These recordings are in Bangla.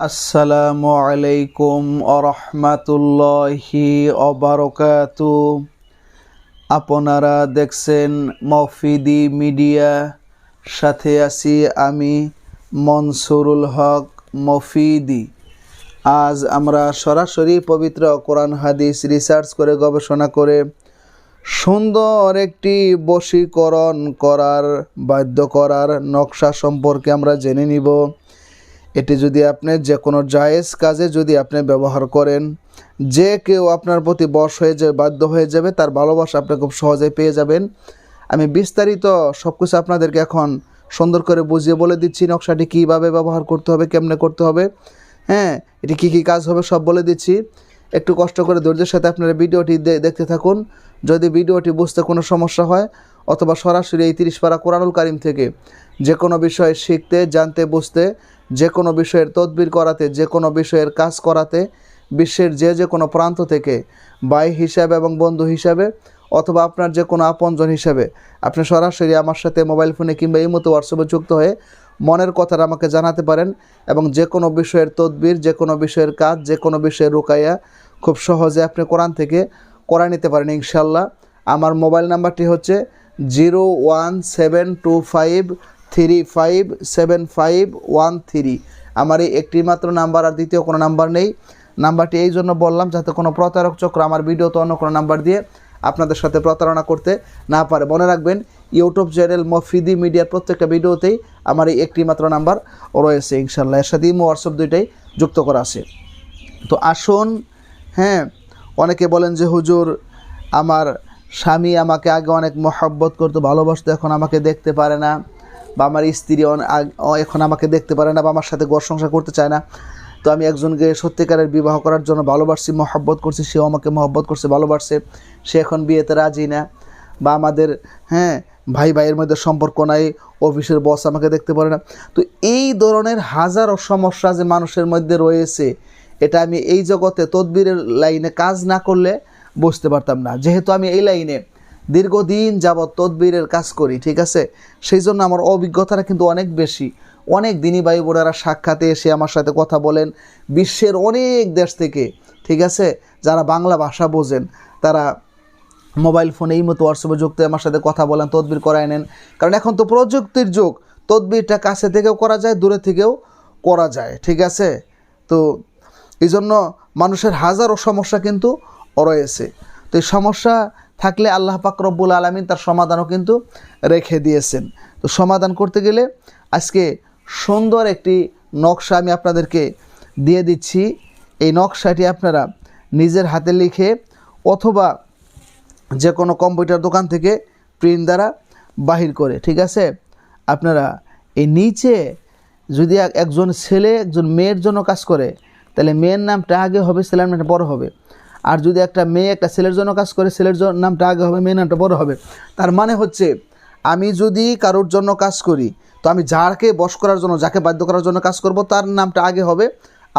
আসসালামু আলাইকুম আরহামাতুল্লাহি অবারকাতু। আপনারা দেখছেন মফিদি মিডিয়া, সাথে আছি আমি মনসুরুল হক মফিদি। আজ আমরা সরাসরি পবিত্র কোরআন হাদিস রিসার্চ করে গবেষণা করে সুন্দর একটি বশীকরণ করার বাধ্য করার নকশা সম্পর্কে আমরা জেনে নিব। এটি যদি আপনি যে কোনো জায়েজ কাজে যদি আপনি ব্যবহার করেন, যে কেউ আপনার প্রতি বশ হয়ে যাবে, বাধ্য হয়ে যাবে, তার ভালোবাসা আপনি খুব সহজেই পেয়ে যাবেন। আমি বিস্তারিত সব কিছু আপনাদেরকে এখন সুন্দর করে বুঝিয়ে বলে দিচ্ছি। নকশাটি কীভাবে ব্যবহার করতে হবে, কেমনে করতে হবে, এটি কী কী কাজ হবে সব বলে দিচ্ছি। একটু কষ্ট করে ধৈর্যের সাথে আপনারা ভিডিওটি দেখতে থাকুন। যদি ভিডিওটি বুঝতে কোনো সমস্যা হয় অথবা সরাসরি এই 30 পারা কোরআনুল কারীম থেকে যে কোনো বিষয় শিখতে, জানতে, বুঝতে, যে কোনো বিষয়ের তদবির করাতে, যে কোনো বিষয়ের কাজ করাতে, বিশ্বের যে কোনো প্রান্ত থেকে ভাই হিসাবে এবং বন্ধু হিসাবে অথবা আপনার যে কোনো আপনজন হিসাবে আপনি সরাসরি আমার সাথে মোবাইল ফোনে কিংবা এই মতো হোয়াটসঅ্যাপে যুক্ত হয়ে মনের কথাটা আমাকে জানাতে পারেন এবং যে কোনো বিষয়ের তদবির, যে কোনো বিষয়ের কাজ, যে কোনো বিষয়ের রুকাইয়া খুব সহজে আপনি কোরআন থেকে করা নিতে পারেন ইনশাল্লাহ। আমার মোবাইল নাম্বারটি হচ্ছে 01725357513। আমার এই একটি মাত্র নাম্বার, আর দ্বিতীয় কোনো নাম্বার নেই। নাম্বারটি এই জন্য বললাম যাতে কোনো প্রতারক চক্র আমার ভিডিওতে অন্য কোনো নাম্বার দিয়ে আপনাদের সাথে প্রতারণা করতে না পারে। মনে রাখবেন, ইউটিউব চ্যানেল মফিদি মিডিয়ার প্রত্যেকটা ভিডিওতেই আমার এই একটি মাত্র নাম্বার রয়েছে ইনশাল্লাহ। এর সাথে ইমো, হোয়াটসঅ্যাপ দুইটাই যুক্ত করা আছে। তো আসুন, অনেকে বলেন যে হুজুর, আমার স্বামী আমাকে আগে অনেক মহব্বত করতো, ভালোবাসতো, এখন আমাকে দেখতে পারে না, বা আমার স্ত্রী এখন আমাকে দেখতে পারে না, বা আমার সাথে ঘর সংসার করতে চায় না। তো আমি একজনকে সত্যিকারের বিবাহ করার জন্য ভালোবাসছি, মহব্বত করছি, সেও আমাকে মহব্বত করছে, ভালোবাসছে, সে এখন বিয়েতে রাজি না, বা আমাদের ভাই ভাইয়ের মধ্যে সম্পর্ক নাই, অফিসের বস আমাকে দেখতে পারে না। তো এই ধরনের হাজারো সমস্যা যে মানুষের মধ্যে রয়েছে, এটা আমি এই জগতে তদবিরের লাইনে কাজ না করলে বুঝতে পারতাম না। যেহেতু আমি এই লাইনে দীর্ঘদিন যাবৎ তদবিরের কাজ করি, ঠিক আছে, সেই জন্য আমার অভিজ্ঞতাটা কিন্তু অনেক বেশি। অনেক দিনই ভাই বোনেরা সাক্ষাতে এসে আমার সাথে কথা বলেন, বিশ্বের অনেক দেশ থেকে, ঠিক আছে, যারা বাংলা ভাষা বোঝেন তারা মোবাইল ফোনে এই মতো হোয়াটসঅ্যাপে যুক্ত আমার সাথে কথা বলেন, তদবির করায় নেন। কারণ এখন তো প্রযুক্তির যুগ, তদবিরটা কাছে থেকেও করা যায়, দূরে থেকেও করা যায়, ঠিক আছে। তো এই জন্য মানুষের হাজারো সমস্যা কিন্তু রয়েছে। তো এই সমস্যা থাকলে আল্লাহ পাক রব্বুল আলামিন তার সমাধানও কিন্তু রেখে দিয়েছেন। তো সমাধান করতে গেলে আজকে সুন্দর একটি নকশা আমি আপনাদেরকে দিয়ে দিচ্ছি। এই নকশাটি আপনারা নিজের হাতে লিখে অথবা যে কোনো কম্পিউটার দোকান থেকে প্রিন্ট দ্বারা বাহির করে, ঠিক আছে, আপনারা এই নিচে যদি একজন ছেলে একজন মেয়ের জন্য কাজ করে, তাহলে মেয়ের নামটা আগে হবে, ছেলের নামটা পরে হবে। আর যদি একটা মেয়ে একটা ছেলের জন্য কাজ করে, ছেলের নামটা আগে হবে, মেয়ের নামটা পরে হবে। তার মানে হচ্ছে, আমি যদি কারোর জন্য কাজ করি, তো আমি যাকে বশ করার জন্য, যাকে বাধ্য করার জন্য কাজ করব, তার নামটা আগে হবে,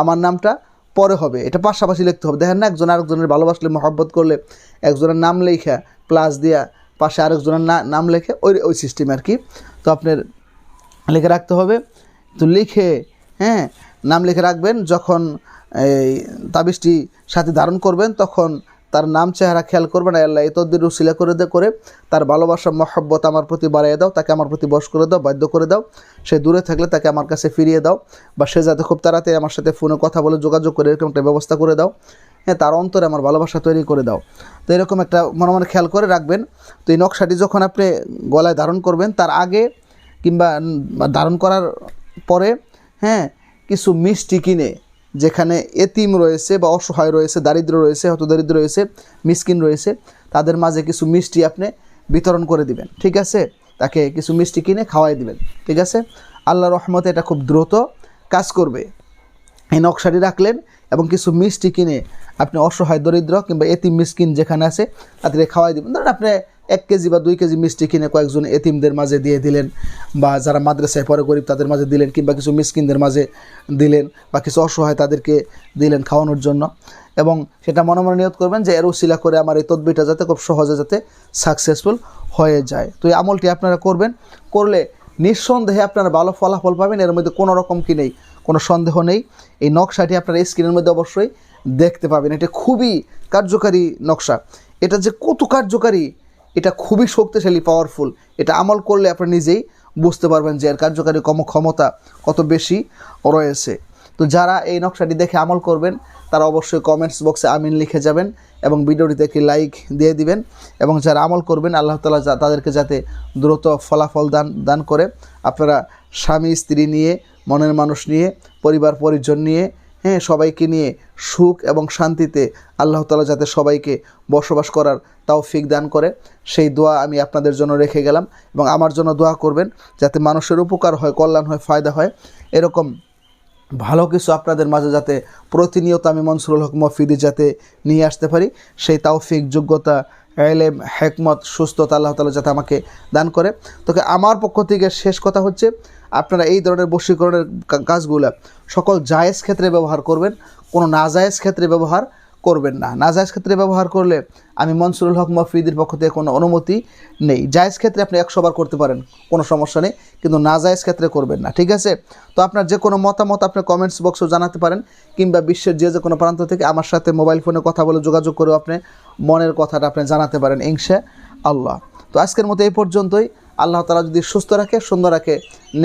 আমার নামটা পরে হবে। এটা পাশাপাশি লিখতে হবে। দেখেন না, একজন আরেকজনের ভালোবাসলে, মহব্বত করলে একজনের নাম লেখা প্লাস দিয়া পাশে আরেকজনের নাম লেখে, ওই সিস্টেম আর কি। তো আপনার লিখে রাখতে হবে। তো লিখে নাম লিখে রাখবেন। যখন এই তাবিজটি সাথে ধারণ করবেন, তখন তার নাম চেহারা খেয়াল করবেন। আল্লাহ এই তদবির উসিলা করে তার ভালোবাসা, মহব্বত আমার প্রতি বাড়িয়ে দাও, তাকে আমার প্রতি বশ করে দাও, বাধ্য করে দাও। সে দূরে থাকলে তাকে আমার কাছে ফিরিয়ে দাও, বা সে যাতে খুব তাড়াতাড়ি আমার সাথে ফোনে কথা বলে যোগাযোগ করে এরকম একটা ব্যবস্থা করে দাও। তার অন্তরে আমার ভালোবাসা তৈরি করে দাও। তো এরকম একটা মনে মনে খেয়াল করে রাখবেন। তো এই নকশাটি যখন আপনি গলায় ধারণ করবেন, তার আগে কিংবা ধারণ করার পরে কিছু মিষ্টি কিনে, যেখানে এতিম রয়েছে বা অসহায় রয়েছে, দারিদ্র রয়েছে, হতদরিদ্র রয়েছে, মিসকিন রয়েছে, তাদের মাঝে কিছু মিষ্টি আপনি বিতরণ করে দিবেন, ঠিক আছে। তাকে কিছু মিষ্টি কিনে খাওয়াই দিবেন, ঠিক আছে। আল্লাহর রহমতে এটা খুব দ্রুত কাজ করবে। এই নকশাটি রাখলেন এবং কিছু মিষ্টি কিনে আপনি অসহায়, দরিদ্র কিংবা এতিম মিসকিন যেখানে আছে তাদেরকে খাওয়াই দিবেন। ধরেন আপনি 1 কেজি বা 2 কেজি মিষ্টি কিনে কয়েকজন এতিমদের মাঝে দিয়ে দিলেন, বা যারা মাদ্রাসায় পড়ে গরিব তাদের মাঝে দিলেন, কিংবা কিছু মিসকিনদের মাঝে দিলেন, বা কিছু অসহায় তাদেরকে দিলেন খাওয়ানোর জন্য। এবং সেটা মনে মনে নিয়ত করবেন যে এর উসিলা করে আমার এই তদবিরটা যাতে খুব সহজে যাতে সাকসেসফুল হয়ে যায়। তো এই আমলটি আপনারা করবেন, করলে নিঃসন্দেহে আপনারা ভালো ফলাফল পাবেন। এর মধ্যে কোনো রকম কি নেই, কোনো সন্দেহ নেই। এই নকশাটি আপনারা স্ক্রিনের মধ্যে অবশ্যই দেখতে পাবেন। এটা খুবই কার্যকারী নকশা। এটা যে কত কার্যকারী, এটা খুবই শক্তিশালী, পাওয়ারফুল। এটা আমল করলে আপনি নিজেই বুঝতে পারবেন যে এর কার্যকারী ক্ষমতা কত বেশি রয়েছে। তো যারা এই নকশাটি দেখে আমল করবেন তারা অবশ্যই কমেন্টস বক্সে আমিন লিখে যাবেন এবং ভিডিওটিতে একটি লাইক দিয়ে দিবেন। এবং যারা আমল করবেন আল্লাহ তাআলা তাদেরকে যাতে দ্রুত ফলাফল দান করে। আপনারা স্বামী স্ত্রী নিয়ে, মনের মানুষ নিয়ে, পরিবার পরিজন নিয়ে, সবাইকে নিয়ে সুখ এবং শান্তিতে আল্লাহ তাআলা যাতে সবাইকে বসবাস করার তৌফিক দান করে, সেই দোয়া আমি আপনাদের জন্য রেখে গেলাম। এবং আমার জন্য দোয়া করবেন যাতে মানুষের উপকার হয়, কল্যাণ হয়, ফায়দা হয়, এরকম ভালো কিছু আপনাদের মাঝে যাতে প্রতিনিয়ত আমি মনসুরুল হক মফিদি যাতে নিয়ে আসতে পারি, সেই তৌফিক, যোগ্যতা, ইলম, হিকমত, সুস্থতা আল্লাহ তাআলা যাতে আমাকে দান করে। তোকে আমার পক্ষ থেকে শেষ কথা হচ্ছে, আপনারা এই ধরনের বশীকরণের কাজগুলো সকল জায়েজ ক্ষেত্রে ব্যবহার করবেন, কোনো নাজায়েজ ক্ষেত্রে ব্যবহার করবেন না। নাজায়েজ ক্ষেত্রে ব্যবহার করলে আমি মনসুরুল হক মফিদির পক্ষ থেকে কোনো অনুমতি নেই। জায়েজ ক্ষেত্রে আপনি 100 বার করতে পারেন, কোনো সমস্যা নেই, কিন্তু নাজায়েজ ক্ষেত্রে করবেন না, ঠিক আছে? তো আপনার যে কোনো মতামত আপনি কমেন্টস বক্সেও জানাতে পারেন, কিংবা বিশ্বের যে কোনো প্রান্ত থেকে আমার সাথে মোবাইল ফোনে কথা বলে যোগাযোগ করেও আপনি মনের কথাটা আপনি জানাতে পারেন ইনশাআল্লাহ। তো আজকের মতো এই পর্যন্তই। আল্লাহ তাআলা যদি সুস্থ রাখে, সুন্দর রাখে,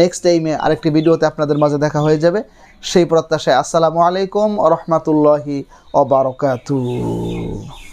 নেক্সট টাইমে আরেকটি ভিডিওতে আপনাদের মাঝে দেখা হয়ে যাবে, সেই প্রত্যাশায়। আসসালামু আলাইকুম ওয়া রাহমাতুল্লাহি ওয়া বারাকাতুহু।